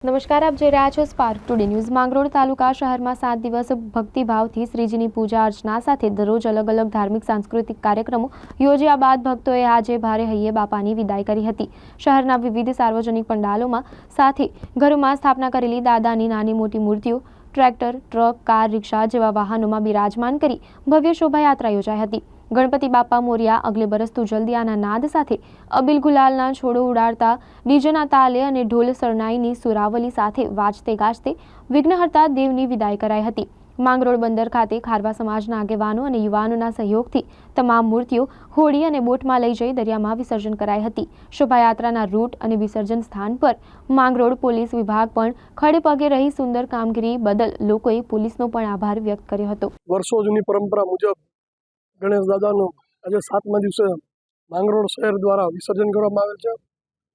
નમસ્કાર, આપ જોઈ રહ્યા છો સ્પાર્ક ટુડે ન્યૂઝ। માંગરોળ તાલુકા શહેરમાં 7 દિવસ ભક્તિભાવથી શ્રીજીની પૂજા અર્ચના સાથે દરરોજ અલગ અલગ ધાર્મિક સાંસ્કૃતિક કાર્યક્રમો યોજ્યા બાદ ભક્તોએ આજે ભારે હૈયે બાપાની વિદાય કરી હતી। શહેરના વિવિધ સાર્વજનિક પંડાલોમાં સાથે ઘરોમાં સ્થાપના કરેલી દાદાની નાની મોટી મૂર્તિઓ ટ્રેક્ટર, ટ્રક, કાર, રિક્ષા જેવા વાહનોમાં બિરાજમાન કરી ભવ્ય શોભાયાત્રા યોજાઈ હતી। ગણપતિ બાપા મોરિયા, અગલે બરસ તું જલ્દી આના નાદ સાથે અબીલ ગુલાલના છોડો ઉડાડતા ડીજેના તાલે અને ઢોલ શરણાઈની સુરાવલી સાથે વાજતે ગાજતે વિઘ્નહર્તા દેવની વિદાય કરાઈ હતી। માંગરોળ બંદર ખાતે ખારવા સમાજના આગેવાનો અને યુવાનોના સહયોગથી તમામ મૂર્તિઓ હોડી અને બોટમાં લઈ જઈ દરિયામાં વિસર્જન કરાઈ હતી। શોભાયાત્રાના રૂટ અને વિસર્જન સ્થાન પર માંગરોળ પોલીસ વિભાગ પણ ખડે પગે રહી સુંદર કામગીરી બદલ લોકોએ પોલીસનો પણ આભાર વ્યક્ત કર્યો હતો। વર્ષો જૂની પરંપરા મુજબ ગણેશ દાદાનું આજે 7મા દિવસે માંગરોળ શહેર દ્વારા વિસર્જન કરવામાં આવેલ છે।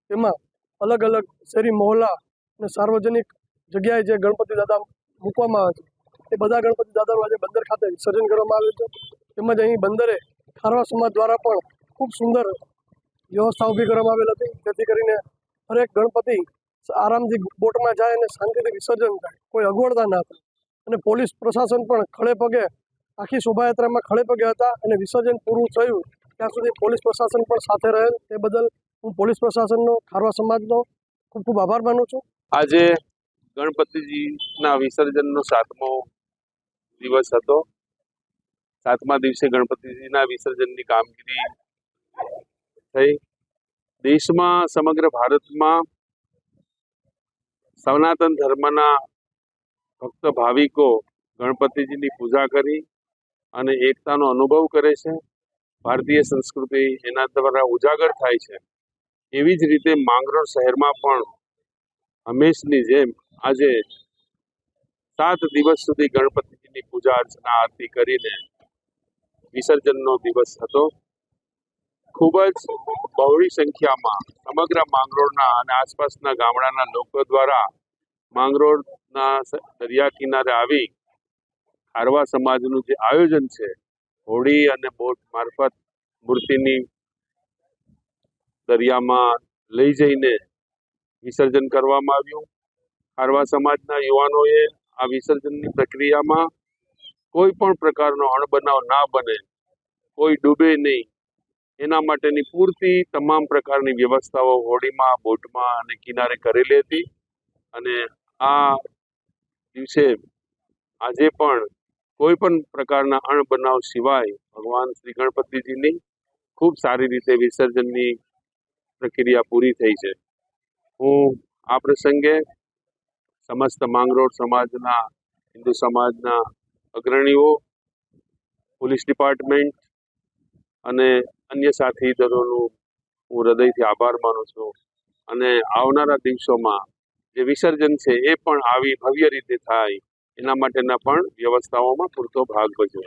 તેમાં અલગ અલગ શેરી મહોલ્લા અને સાર્વજનિક જગ્યાએ જે ગણપતિ દાદા મૂકવામાં આવે છે એ બધા ગણપતિ દાદાનું આજે બંદર ખાતે વિસર્જન કરવામાં આવેલ છે। તેમજ અહીં બંદરે ખારવા સમાજ દ્વારા પણ ખૂબ સુંદર વ્યવસ્થા ઊભી કરવામાં આવેલ હતી, જેથી કરીને દરેક ગણપતિ આરામથી બોટમાં જાય અને શાંતિથી વિસર્જન થાય, કોઈ અગવડતા ના થાય। અને પોલીસ પ્રશાસન પણ ખડે પગે આખી શોભાયાત્રામાં ખડે પગે હતા અને વિસર્જન પૂરું થયું ત્યાં સુધી પોલીસ પ્રશાસન પણ સાથે રહેલ। તે બદલ હું પોલીસ પ્રશાસનનો, ખારવા સમાજનો ખૂબ ખૂબ આભાર માનું છું। આજે ગણપતિજીના વિસર્જનનો 7મો દિવસ હતો। 7મા દિવસે ગણપતિજીના વિસર્જનની કામગીરી થઈ। દેશમાં, સમગ્ર ભારતમાં સનાતન ધર્મના ભક્ત ભાવિકો ગણપતિજીની પૂજા કરી અને એકતાનો અનુભવ કરે છે। ભારતીય સંસ્કૃતિ એના દ્વારા ઉજાગર થાય છે। એવી જ રીતે માંગરોળ શહેરમાં પણ હંમેશની જેમ આજે 7 દિવસ સુધી ગણપતિજીની પૂજા અર્ચના આરતી કરીને વિસર્જનનો દિવસ હતો। ખૂબ જ બહોળી સંખ્યામાં સમગ્ર માંગરોળના અને આસપાસના ગામડાના લોકો દ્વારા માંગરોળના દરિયા કિનારે આવી ખારવા સમાજનું જે આયોજન છે, હોડી અને બોટ મારફત મૂર્તિની દરિયામાં લઈ જઈને વિસર્જન કરવામાં આવ્યું। ખારવા સમાજના યુવાનોએ આ વિસર્જનની પ્રક્રિયામાં કોઈ પણ પ્રકારનો અણબનાવ ના બને, કોઈ ડૂબે નહીં, એના માટેની પૂરતી તમામ પ્રકારની વ્યવસ્થાઓ હોડીમાં, બોટમાં અને કિનારે કરેલી હતી। અને આ દિવસે આજે પણ કોઈ પણ પ્રકારના અણબનાવ સિવાય ભગવાન શ્રી ગણપતિજીની ખૂબ સારી રીતે વિસર્જનની પ્રક્રિયા પૂરી થઈ છે। હું આ પ્રસંગે સમસ્ત માંગરોળ સમાજના, હિન્દુ સમાજના અગ્રણીઓ, પોલીસ ડિપાર્ટમેન્ટ અને અન્ય સાથીદારોનું હું હૃદયથી આભાર માનું છું। અને આવનારા દિવસોમાં જે વિસર્જન છે એ પણ આવી ભવ્ય રીતે થાય એના માટેના પણ વ્યવસ્થાઓમાં પૂરતો ભાગ ભજવે।